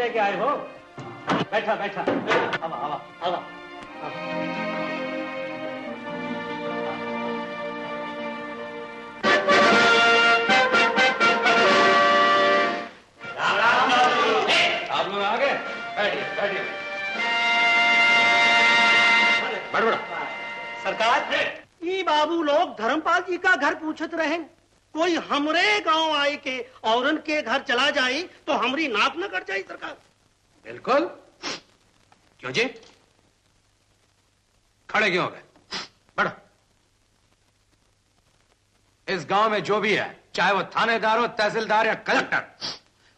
लेके आए हो? बैठा बैठा, हवा हवा हवा। आप लोग आ गए? बैठिए बैठिए। बैठो। सरकार, ये बाबू लोग धर्मपाल जी का घर पूछत रहे। कोई हमरे गांव आए के औरन के घर चला जाए तो हमरी नाक न कट जाए सरकार। बिल्कुल। क्यों जी? खड़े क्यों हो गए? बैठो। इस गांव में जो भी है, चाहे वो थानेदार हो, तहसीलदार या कलेक्टर,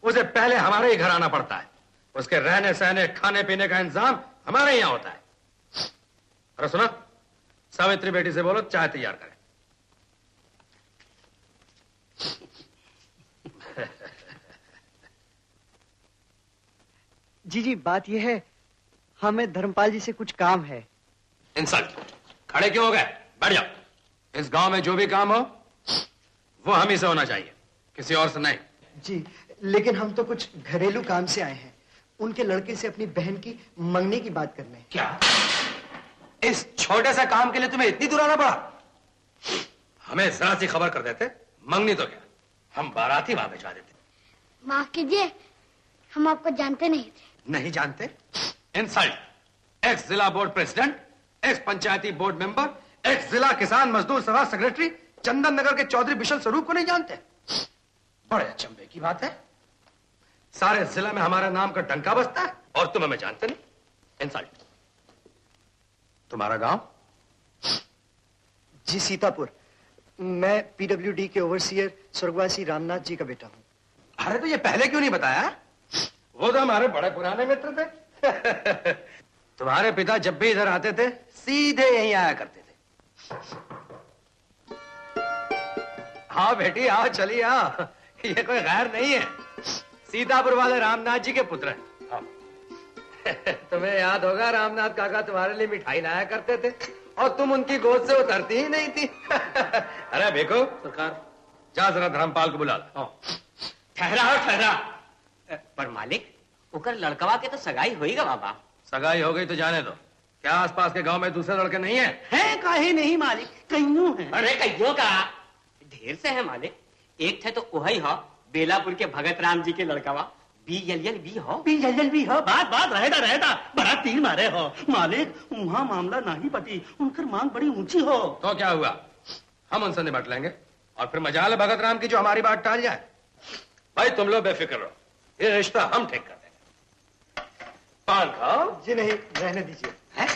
उसे पहले हमारे ही घर आना पड़ता है। उसके रहने सहने खाने पीने का इंतजाम हमारे यहां होता है। अरे सुना, सावित्री बेटी से बोलो चाय तैयार करें। जी बात यह है, हमें धर्मपाल जी से कुछ काम है। इंसल्ट। खड़े क्यों हो गए? बैठ जाओ। इस गांव में जो भी काम हो वो हम ही से होना चाहिए, किसी और से नहीं। जी, लेकिन हम तो कुछ घरेलू काम से आए हैं। उनके लड़के से अपनी बहन की मंगनी की बात करने। क्या? इस छोटे से काम के लिए तुम्हें इतनी दूर आना पड़ा? हमें जरा सी खबर कर देते, मंगनी तो क्या, हम बाराती वहां भिजवा देते। माफ कीजिए, हम आपको जानते नहीं थे। नहीं जानते? इंसल्ट। एक्स जिला बोर्ड प्रेसिडेंट, एक्स पंचायती बोर्ड मेंबर, एक्स जिला किसान मजदूर सभा सेक्रेटरी चंदन नगर के चौधरी बिशल स्वरूप को नहीं जानते? बड़े अचंभे की बात है। सारे जिला में हमारे नाम का डंका बजता है और तुम हमें जानते नहीं। इंसल्ट। तुम्हारा गांव? जी सीतापुर। मैं पीडब्ल्यूडी के ओवरसीयर स्वर्गवासी रामनाथ जी का बेटा हूं। अरे तो ये पहले क्यों नहीं बताया? वो तो हमारे बड़े पुराने मित्र थे। तुम्हारे पिता जब भी इधर आते थे सीधे यहीं आया करते थे। हाँ बेटी आओ, चलिए आओ। ये कोई गैर नहीं है, सीतापुर वाले रामनाथ जी के पुत्र हैं। तुम्हें याद होगा रामनाथ काका तुम्हारे लिए मिठाई लाया करते थे और तुम उनकी गोद से उतरती ही नहीं थी। अरे देखो सरकार, जा जरा धर्मपाल को बुला लो। ठहरा। पर मालिक, उकर लड़कवा के तो सगाई होईगा बाबा। सगाई हो गई तो जाने दो। क्या आसपास के गांव में दूसरे लड़के नहीं है? हैं काहे नहीं मालिक, कईयों हैं। अरे कईयों का ढेर से है मालिक। एक थे तो वही हो, बेलापुर के भगत राम जी के लड़कवा BLL भी हो। बात रहता बड़ा तीर मारे हो मालिक। वहाँ मामला नहीं पटी, उनकर मांग बड़ी ऊंची हो। तो क्या हुआ, हम उनसे निपट लेंगे और फिर मजाल है भगत राम की जो हमारी बात टाल जाए। भाई तुम लोग बेफिक्र रहो, ये रिश्ता हम ठीक कर देंगे। पान खाओ। जी नहीं, रहने दीजिए। है?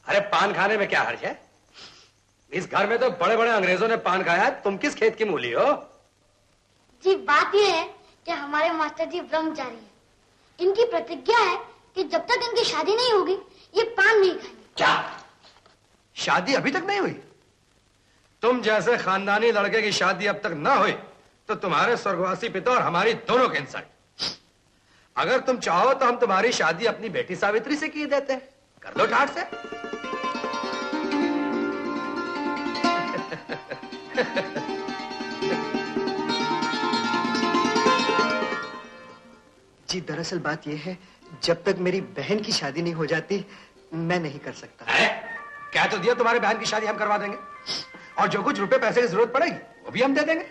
अरे पान खाने में क्या हर्ज है? इस घर में तो बड़े बड़े अंग्रेजों ने पान खाया है, तुम किस खेत की मूली हो? जी बात यह है कि हमारे मास्टर जी ब्रह्मचारी हैं। इनकी प्रतिज्ञा है कि जब तक इनकी शादी नहीं होगी ये पान नहीं खाएंगे। क्या? शादी अभी तक नहीं हुई? तुम जैसे खानदानी लड़के की शादी अब तक ना हुई तो तुम्हारे स्वर्गवासी पिता और हमारी दोनों के इंसल्ट। अगर तुम चाहो तो हम तुम्हारी शादी अपनी बेटी सावित्री से की देते हैं। कर दो ठाट से। जी दरअसल बात यह है, जब तक मेरी बहन की शादी नहीं हो जाती मैं नहीं कर सकता। क्या तो दिया, तुम्हारी बहन की शादी हम करवा देंगे और जो कुछ रुपए पैसे की जरूरत पड़ेगी वो भी हम दे देंगे।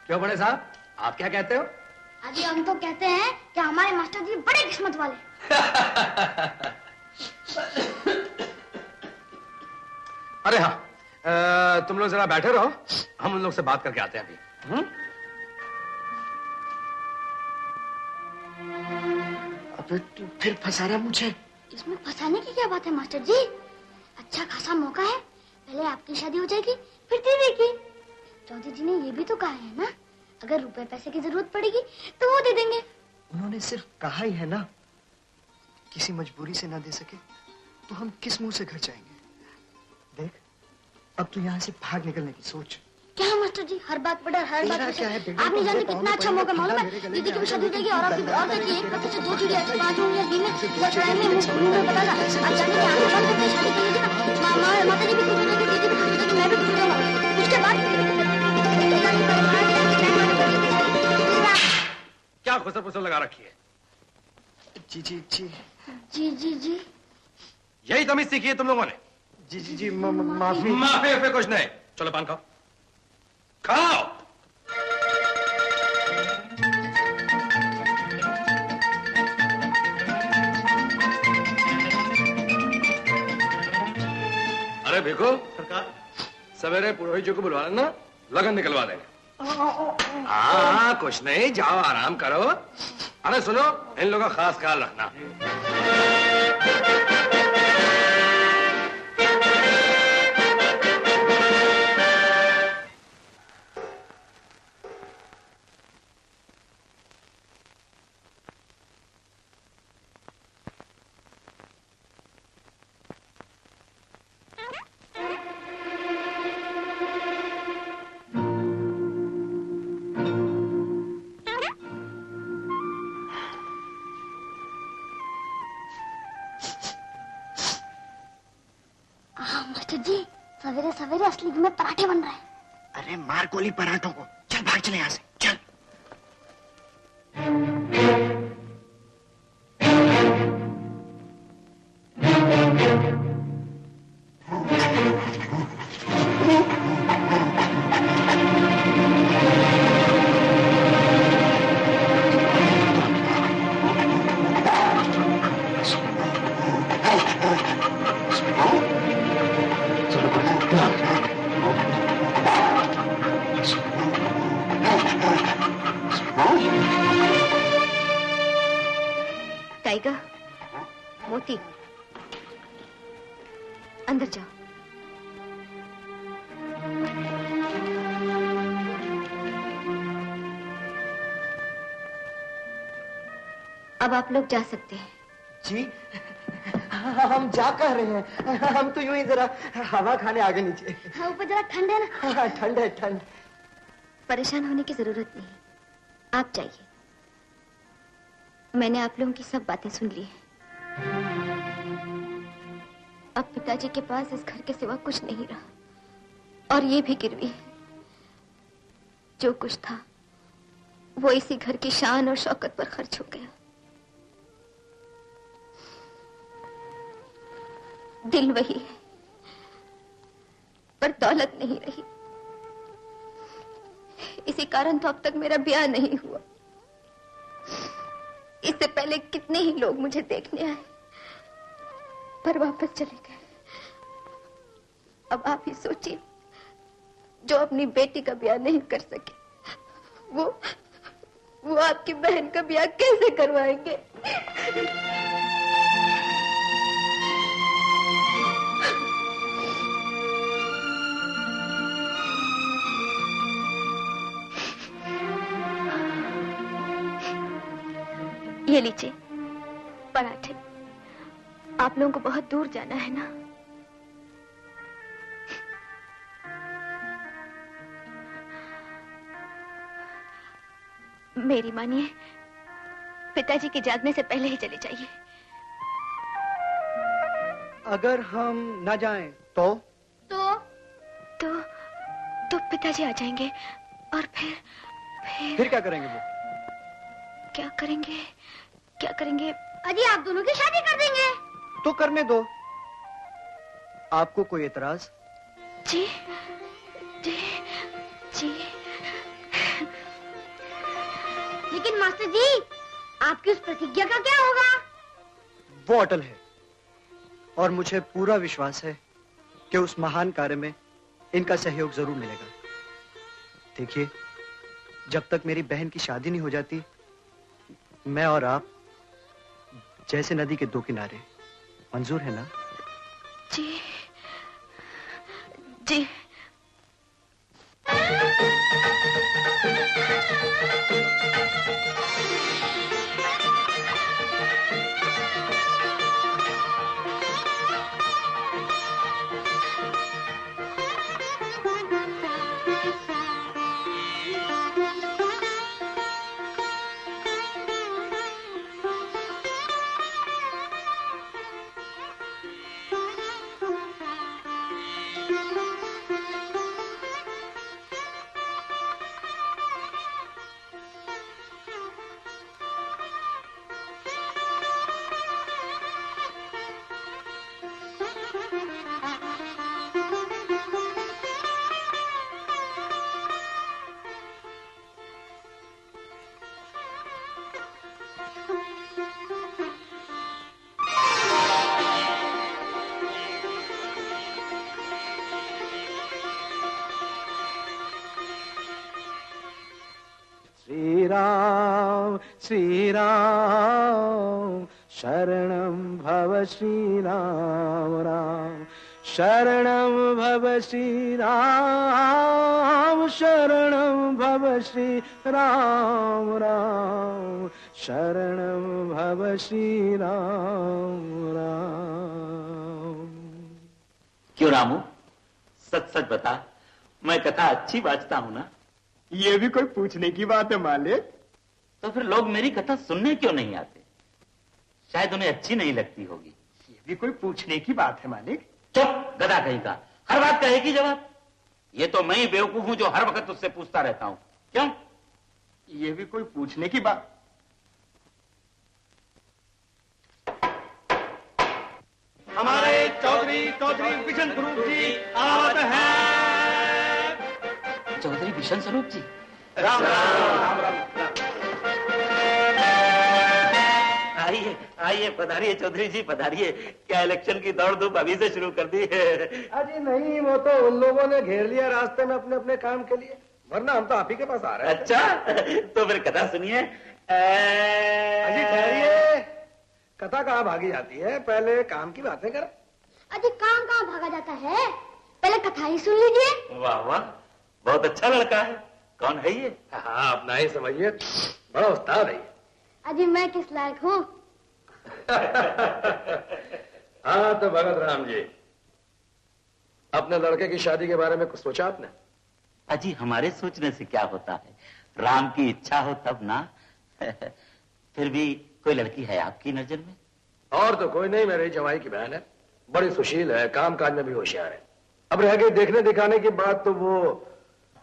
क्यों बड़े साहब, आप क्या कहते हो? अजी हम तो कहते हैं कि हमारे मास्टर जी बड़े किस्मत वाले। अरे हाँ, तुम लोग जरा बैठे रहो, हम उन लोग से बात करके आते हैं अभी। अब फिर फंसा रहा मुझे। इसमें फंसाने की क्या बात है मास्टर जी? अच्छा खासा मौका है, पहले आपकी शादी हो जाएगी फिर दीदी की। चौधरी जी ने ये भी तो कहा है ना, अगर रुपए पैसे की जरूरत पड़ेगी तो वो दे देंगे। उन्होंने सिर्फ कहा ही है ना, किसी मजबूरी से ना दे सके तो हम किस मुंह से घर जाएंगे। देख, अब तो यहाँ से भाग निकलने की सोच। क्या मास्टर जी, हर बात पर डर, हर बात पर शक। आप नहीं जानते कितना अच्छा मौका मालूम है, दीदी की भी शादी हो जाएगी और आपकी और देखिए एक पत्थर से दो चिड़िया, 5 उंगलियां गिन में चढ़ाई में मुंह में बताना। आप जाने की आंखें बंद करके शादी करेगी ना, माता जी भी खुश हो जाएगी, दीदी भी खुश हो जाएगी, मैं भी खुश हो जाऊंगा। उसके बाद क्या खुसर पुसर लगा रखी है? जी जी जी जी जी जी। यही तमीज सीखी है तुम लोगों ने? जी जी जी माफी। माफी पे कुछ नहीं, चलो पान खाओ, खाओ। अरे भिखू, सरकार सवेरे पुरोहित जी को बुलवा लेना, लगन निकलवा देंगे। हाँ कुछ नहीं, जाओ आराम करो। अरे सुनो, इन लोगों का खास ख्याल रखना। मास्टर जी, सवेरे सवेरे असली में पराठे बन रहे हैं। अरे मार गोली पराठों को, चल भाग चले यहाँ से, चल। टाइगर, मोती, अंदर जाओ। अब आप लोग जा सकते हैं। जी हम जा कह रहे हैं, हम तो यूं ही जरा हवा खाने आगे नीचे। हाँ, ऊपर जरा ठंड है ना। हाँ, ठंड है ठंड। परेशान होने की जरूरत नहीं, आप जाइए। मैंने आप लोगों की सब बातें सुन ली हैं। अब पिताजी के पास इस घर के सिवा कुछ नहीं रहा, और ये भी गिरवी है। जो कुछ था वो इसी घर की शान और शौकत पर खर्च हो गया। दिल वही है, पर दौलत नहीं रही। इसी कारण तो अब तक मेरा ब्याह नहीं हुआ। इससे पहले कितने ही लोग मुझे देखने आए, पर वापस चले गए। अब आप ही सोचिए, जो अपनी बेटी का ब्याह नहीं कर सके, वो आपकी बहन का ब्याह कैसे करवाएंगे? ये लीजिए पराठे। आप लोगों को बहुत दूर जाना है ना? मेरी मानिए, पिताजी के जागने से पहले ही चले जाइए। अगर हम न जाएं तो? तो पिताजी आ जाएंगे, और फिर क्या करेंगे वो? क्या करेंगे? अजी, आप दोनों की शादी कर देंगे। तो करने दो। आपको कोई एतराज? जी। लेकिन मास्टर जी, आपकी उस प्रतिज्ञा का क्या होगा? वो अटल है, और मुझे पूरा विश्वास है कि उस महान कार्य में इनका सहयोग जरूर मिलेगा। देखिए, जब तक मेरी बहन की शादी नहीं हो जाती, मैं और आप जैसे नदी के दो किनारे। मंजूर है ना? जी। राम श्री राम शरणं भव श्री राम राम शरणं भव श्री राम शरणं भव श्री राम राम शरणं भव श्री राम राम। क्यों रामू, सच सच बता, मैं कथा अच्छी बाजता हूं ना? ये भी कोई पूछने की बात है मालिक। तो फिर लोग मेरी कथा सुनने क्यों नहीं आते? शायद उन्हें अच्छी नहीं लगती होगी। ये भी कोई पूछने की बात है मालिक। चुप गधा कहीं का, हर बात कहेगी जवाब। ये तो मैं ही बेवकूफ हूं जो हर वक्त उससे पूछता रहता हूं। क्यों? ये भी कोई पूछने की बात। हमारे चौधरी बिशन स्वरूप जी आवत हैं। चौधरी बिशन स्वरूप जी, राम राम राम। आइए आइए, पधारिए चौधरी जी पधारिए। क्या इलेक्शन की दौड़ धूप अभी से शुरू कर दी है? अजी नहीं, वो तो उन लोगों ने घेर लिया रास्ते में अपने अपने काम के लिए, वरना हम तो आप ही के पास आ रहे हैं। अच्छा, तो फिर कथा सुनिए। अजी ठहरिए, कथा कहाँ भागी जाती है, पहले काम की बातें करें। अजी काम कहाँ भागा जाता है, पहले कथा ही सुन लीजिए। वाह वाह, बहुत अच्छा लड़का है। कौन है ये? हाँ, अपना ही समझिए, बड़ा उस्ताद है। अजी मैं किस लायक हूँ? हाँ तो भगत राम जी, अपने लड़के की शादी के बारे में कुछ सोचा आपने? अजी हमारे सोचने से क्या होता है, राम की इच्छा हो तब ना। फिर भी कोई लड़की है आपकी नजर में? और तो कोई नहीं, मेरी जवाई की बहन है, बड़ी सुशील है, काम काज में भी होशियार है। अब रह गई देखने दिखाने की बात तो वो।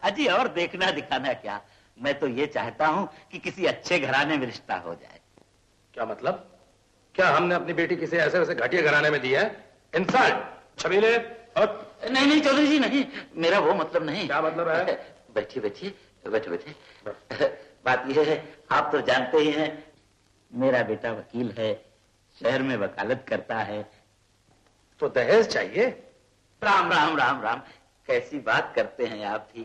अजी और देखना दिखाना क्या, मैं तो ये चाहता हूं कि किसी अच्छे घराने में रिश्ता हो जाए। क्या मतलब? क्या हमने अपनी बेटी किसी ऐसे वैसे घटिया घराने में दी है? इंसान छबीले। नहीं नहीं चौधरी जी नहीं, मेरा वो मतलब नहीं। क्या मतलब है? बैठिए बैठिए बैठे बैठे। बात यह है, आप तो जानते ही हैं मेरा बेटा वकील है, शहर में वकालत करता है। तो दहेज चाहिए? राम राम राम राम, कैसी बात करते हैं आप भी।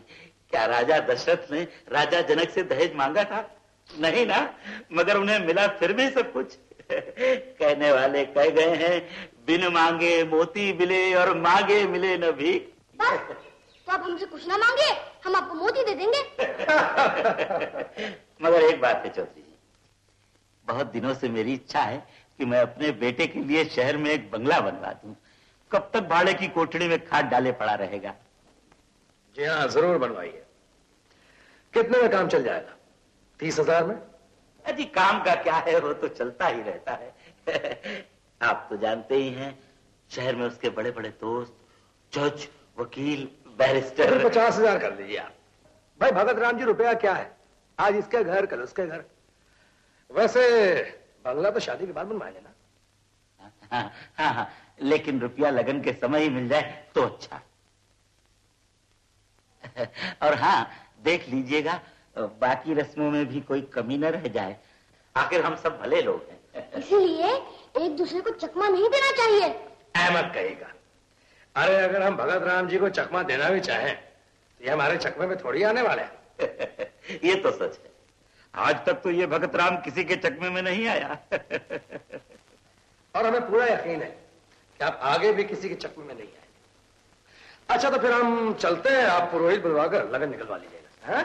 क्या राजा दशरथ ने राजा जनक से दहेज मांगा था? नहीं ना, मगर उन्हें मिला फिर भी सब कुछ। कहने वाले कह गए हैं, बिन मांगे मोती मिले और मांगे मिले न भीख। बस, तो आप हमसे कुछ ना मांगे, हम आपको मोती दे देंगे। मगर एक बात है चौधरी जी, बहुत दिनों से मेरी इच्छा है कि मैं अपने बेटे के लिए शहर में एक बंगला बनवा दूं। कब तक भाड़े की कोठड़ी में खाट डाले पड़ा रहेगा? जी हाँ, जरूर बनवाइए। कितने में काम चल जाएगा? 30,000 में? अजी काम का क्या है, वो तो चलता ही रहता है। आप तो जानते ही हैं, शहर में उसके बड़े बड़े दोस्त, जज, वकील, बैरिस्टर। 50,000 कर लीजिए आप। भाई भगत राम जी, रुपया क्या है, आज इसके घर कल उसके घर। वैसे बंगला तो शादी के बाद बनवा लेना। हाँ, हाँ, हाँ, लेकिन रुपया लगन के समय ही मिल जाए तो अच्छा। और हाँ, देख लीजिएगा बाकी रस्मों में भी कोई कमी न रह जाए, आखिर हम सब भले लोग हैं। इसीलिए एक दूसरे को चकमा नहीं देना चाहिए। अहमद कहेगा। अरे अगर हम भगत राम जी को चकमा देना भी चाहें तो ये हमारे चकमे में थोड़ी आने वाले हैं। ये तो सच है, आज तक तो ये भगत राम किसी के चकमे में नहीं आया। और हमें पूरा यकीन है कि आप आगे भी किसी के चकमे में नहीं आए। अच्छा तो फिर हम चलते हैं, आप पुरोहित बुलवाकर लगन निकलवा लीजिएगा। हाँ?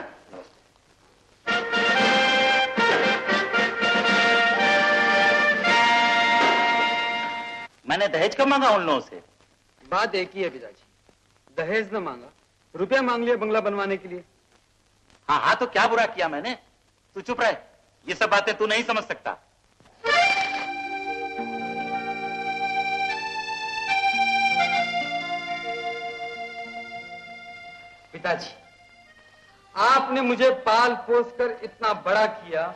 मैंने दहेज कब मांगा उन लोगों से? बात एक ही है पिताजी, दहेज न मांगा, रुपया मांग लिया बंगला बनवाने के लिए। हाँ हाँ, तो क्या बुरा किया मैंने? तू चुप रहे, ये सब बातें तू नहीं समझ सकता। पिताजी, आपने मुझे पाल पोस कर इतना बड़ा किया,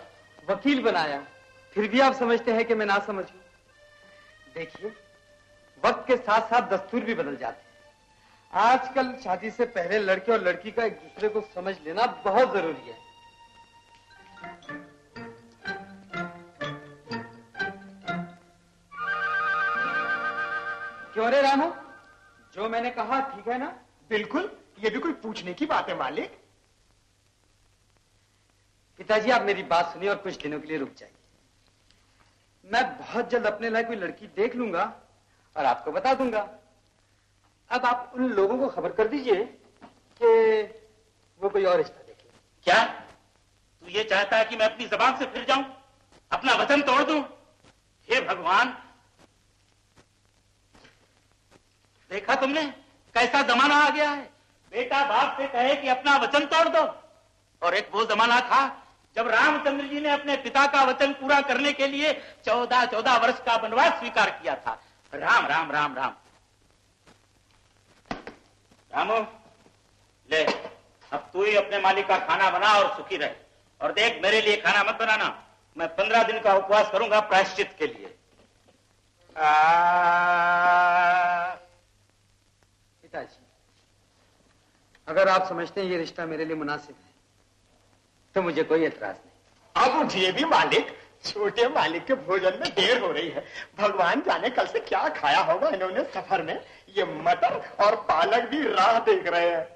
वकील बनाया, फिर भी आप समझते हैं कि मैं ना समझ हूं। देखिए, वक्त के साथ साथ दस्तूर भी बदल जाते हैं। आजकल शादी से पहले लड़के और लड़की का एक दूसरे को समझ लेना बहुत जरूरी है। क्यों रे रामू, जो मैंने कहा ठीक है ना? बिल्कुल, ये भी कोई पूछने की बात है मालिक। पिताजी आप मेरी बात सुनिए और कुछ दिनों के लिए रुक जाइए। मैं बहुत जल्द अपने लायक कोई लड़की देख लूंगा और आपको बता दूंगा। अब आप उन लोगों को खबर कर दीजिए कि वो कोई और रिश्ता देख ले। क्या तू ये चाहता है कि मैं अपनी जबान से फिर जाऊं, अपना वचन तोड़ दूं? हे भगवान, देखा तुमने कैसा जमाना आ गया है। बेटा बाप से कहे कि अपना वचन तोड़ दो, और एक वो जमाना था जब रामचंद्र जी ने अपने पिता का वचन पूरा करने के लिए 14 वर्ष का वनवास स्वीकार किया था। राम राम राम राम। रामू ले, अब तू ही अपने मालिक का खाना बना और सुखी रहे। और देख, मेरे लिए खाना मत बनाना, मैं 15 दिन का उपवास करूंगा प्रायश्चित के लिए। पिताजी, अगर आप समझते हैं ये रिश्ता मेरे लिए मुनासिब है तो मुझे कोई एतराज नहीं। अब उठिए भी मालिक, छोटे मालिक के भोजन में देर हो रही है। भगवान जाने कल से क्या खाया होगा इन्होंने सफर में। ये मटर और पालक भी राह देख रहे हैं।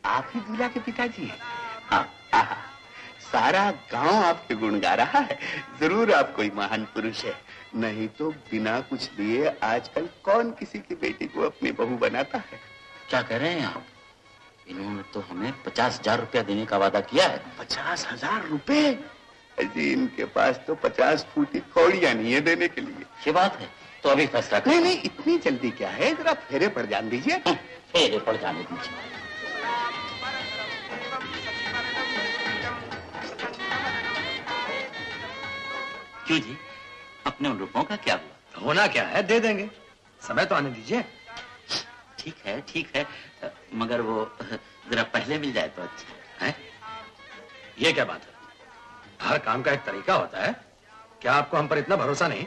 आप ही दूल्हा के पिताजी हैं? हाँ, सारा गांव आपके गुण गा रहा है। जरूर आप कोई महान पुरुष है, नहीं तो बिना कुछ दिए आजकल कौन किसी की बेटी को अपनी बहू बनाता है। क्या कह रहे हैं आप? इन्होंने तो हमें 50,000 रुपया देने का वादा किया है। 50,000 रुपए? जी, इनके पास तो 50 फूटी कौड़ियां नहीं है देने के लिए। ये बात है तो अभी फैसला करें। नहीं, इतनी जल्दी क्या है, जरा फेरे पर जान दीजिए। फेरे पर जाने दीजिए। क्यों जी, अपने उन रुपयों का क्या हुआ? होना क्या है, दे देंगे, समय तो आने दीजिए। ठीक है, मगर वो जरा पहले मिल जाए तो अच्छा है। ये क्या बात है? हर काम का एक तरीका होता है। क्या आपको हम पर इतना भरोसा नहीं?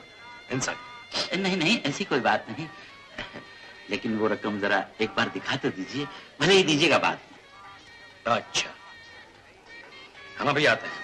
इंसान नहीं, ऐसी कोई बात नहीं, लेकिन वो रकम जरा एक बार दिखा तो दीजिए, भले ही दीजिएगा बाद में। अच्छा, हम अभी आते हैं।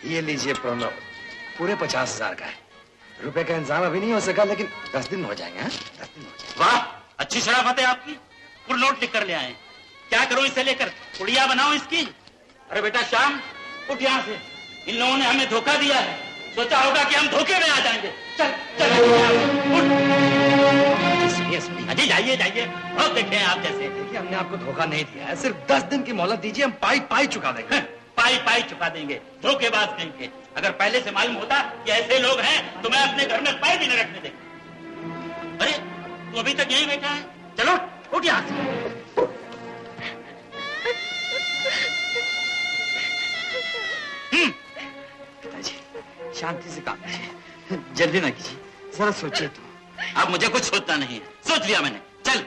ये लीजिए प्रणव, पूरे 50,000 का है। रुपए का इंतजाम अभी नहीं हो सका, लेकिन 10 दिन हो जाएंगे। 10 दिन हो जाएंगे। वाह, अच्छी शराफत है आपकी। पूरा नोट लिख कर ले आए। क्या करूं इसे लेकर? पुड़िया बनाऊं इसकी? अरे बेटा श्याम, उठ यहाँ से। इन लोगों ने हमें धोखा दिया है। सोचा होगा कि हम धोखे में आ जाएंगे। चल उठ। अजी जाइए, बहुत देखे हैं आप जैसे। देखिए, हमने आपको धोखा नहीं दिया है, सिर्फ 10 दिन की मोहलत दीजिए, हम पाई चुका देंगे। पाई पाई चुका देंगे, धोखेबाज कहीं के। अगर पहले से मालूम होता कि ऐसे लोग हैं तो मैं अपने घर में पैर भी न रखने देता। अरे तू अभी तक यहीं बैठा है, चलो उठ यहाँ से। पिताजी शांति से काम कीजिए, जल्दी ना कीजिए, जरा सोचिए तो। अब मुझे कुछ सोचना नहीं है, सोच लिया मैंने, चल।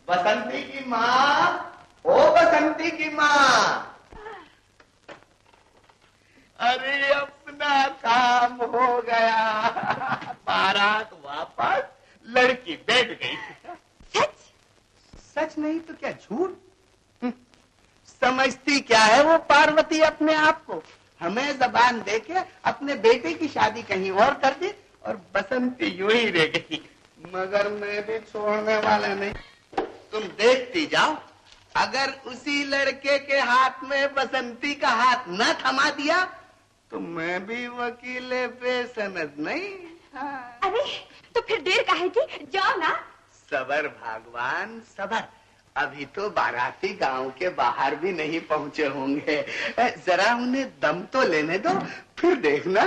बसंती की माँ, ओ बसंती की माँ, अरे अपना काम हो गया, बारात वापस, लड़की बैठ गई। सच? सच नहीं तो क्या झूठ? समझती क्या है वो पार्वती अपने आप को? हमें जबान देके अपने बेटे की शादी कहीं और कर दी और बसंती यूं ही रह गई। मगर मैं भी छोड़ने वाला नहीं। तुम देखती जाओ, अगर उसी लड़के के हाथ में बसंती का हाथ न थमा दिया तो मैं भी वकीले पे सनद नहीं। हाँ। अरे तो फिर देर काहे की, जाओ ना। सबर भगवान सबर, अभी तो बाराती गांव के बाहर भी नहीं पहुंचे होंगे, जरा उन्हें दम तो लेने दो, फिर देखना।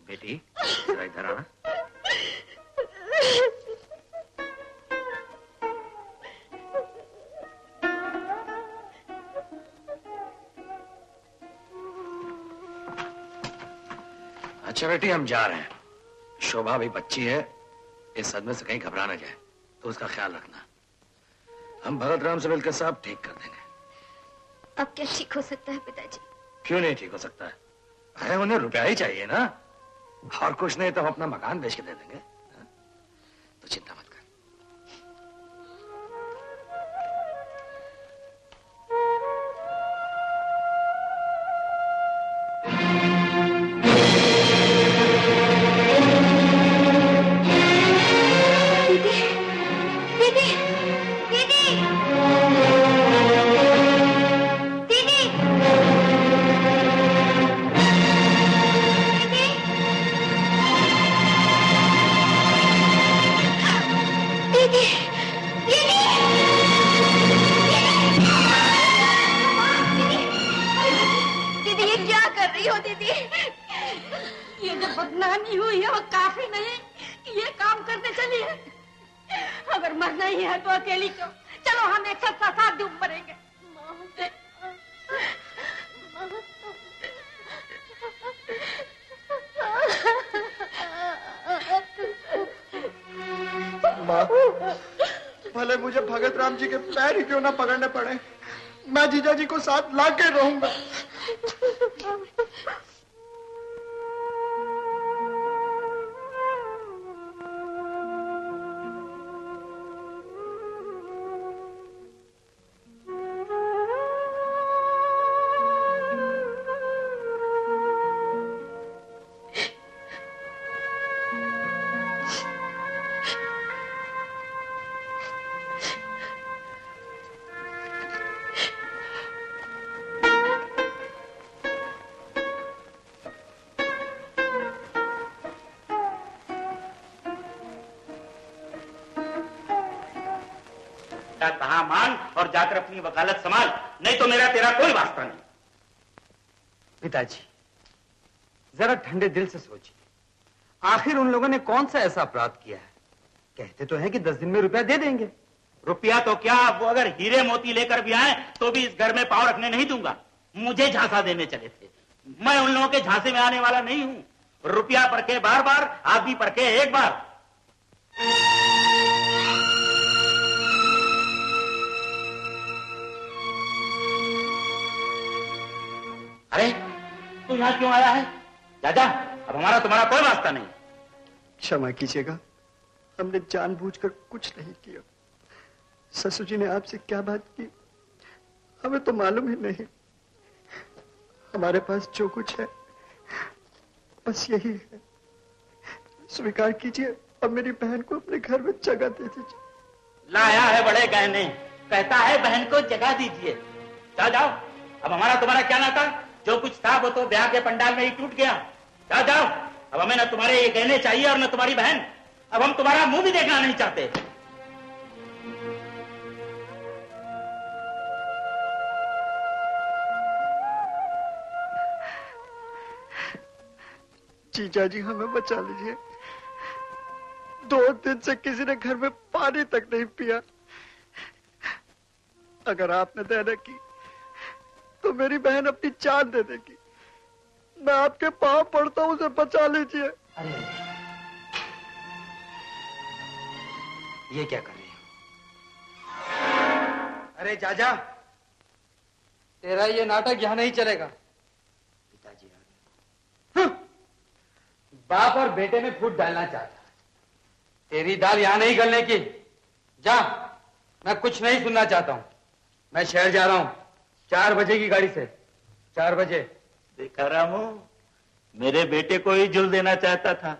बेटी जरा इधर आना। अच्छा बेटी हम जा रहे हैं, शोभा भी बच्ची है, इस सदमे से कहीं घबरा ना जाए, तो उसका ख्याल रखना। हम भगत राम से मिलकर सब ठीक कर देंगे। अब क्या ठीक हो सकता है पिताजी? क्यों नहीं ठीक हो सकता है? अरे उन्हें रुपया ही चाहिए ना, और कुछ नहीं तो हम अपना मकान बेच के दे देंगे। हा? तो चिंता मत कर। बदनामी हुई है वो काफी नहीं, ये काम करने चली है। अगर मरना ही है तो अकेली क्यों? चलो हम एक साथ 7 दिन मरेंगे। माँ, भले मुझे भगत राम जी के पैर ही क्यों ना पकड़ने पड़े, मैं जीजा जी को साथ लाके रहूंगा। कहा मान और जाकर अपनी वकालत संभाल, नहीं तो मेरा तेरा कोई वास्ता नहीं। पिताजी जरा ठंडे दिल से सोचिए, आखिर उन लोगों ने कौन सा ऐसा अपराध किया है? कहते तो हैं कि 10 दिन में रुपया दे देंगे। रुपया तो क्या, वो अगर हीरे मोती लेकर भी आए तो भी इस घर में पांव रखने नहीं दूंगा। मुझे झांसा देने चले थे, मैं उन लोगों के झांसे में आने वाला नहीं हूं। रुपया परखे बार बार, आदमी परखे एक बार। अरे तू यहाँ क्यों आया है? जा अब हमारा तुम्हारा कोई वास्ता नहीं। क्षमा कीजिएगा, हमने जानबूझकर कुछ नहीं किया। ससुर जी ने आपसे क्या बात की हमें तो मालूम ही नहीं। हमारे पास जो कुछ है बस यही है। स्वीकार कीजिए और मेरी बहन को अपने घर में जगह दे दीजिए। लाया है बड़े गहने, कहता है बहन को जगह दीजिए। जाओ, अब हमारा तुम्हारा क्या नाता? जो कुछ था वो तो ब्याह के पंडाल में ही टूट गया। जाओ, अब हमें न तुम्हारे ये गहने चाहिए और न तुम्हारी बहन। अब हम तुम्हारा मुंह भी देखना नहीं चाहते। जीजा जी हमें बचा लीजिए। 2 दिन से किसी ने घर में पानी तक नहीं पिया। अगर आपने दया की तो मेरी बहन अपनी जान दे देगी। मैं आपके पांव पड़ता हूं, उसे बचा लीजिए। ये क्या कर रही हो? अरे जाजा, तेरा ये नाटक यहां नहीं चलेगा। पिताजी आ गए। बाप और बेटे में फूट डालना चाहता। तेरी दाल यहां नहीं गलने की। जा, मैं कुछ नहीं सुनना चाहता हूं। मैं शहर जा रहा हूं 4 बजे की गाड़ी से। 4 बजे। देखा रामू, मेरे बेटे को ही जुल देना चाहता था।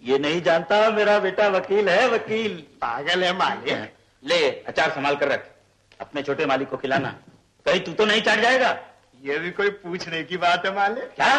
ये नहीं जानता मेरा बेटा वकील है, वकील। पागल है मालिक। ले अचार संभाल कर रख, अपने छोटे मालिक को खिलाना। कहीं तू तो नहीं चढ़ जाएगा? ये भी कोई पूछने की बात है मालिक? क्या?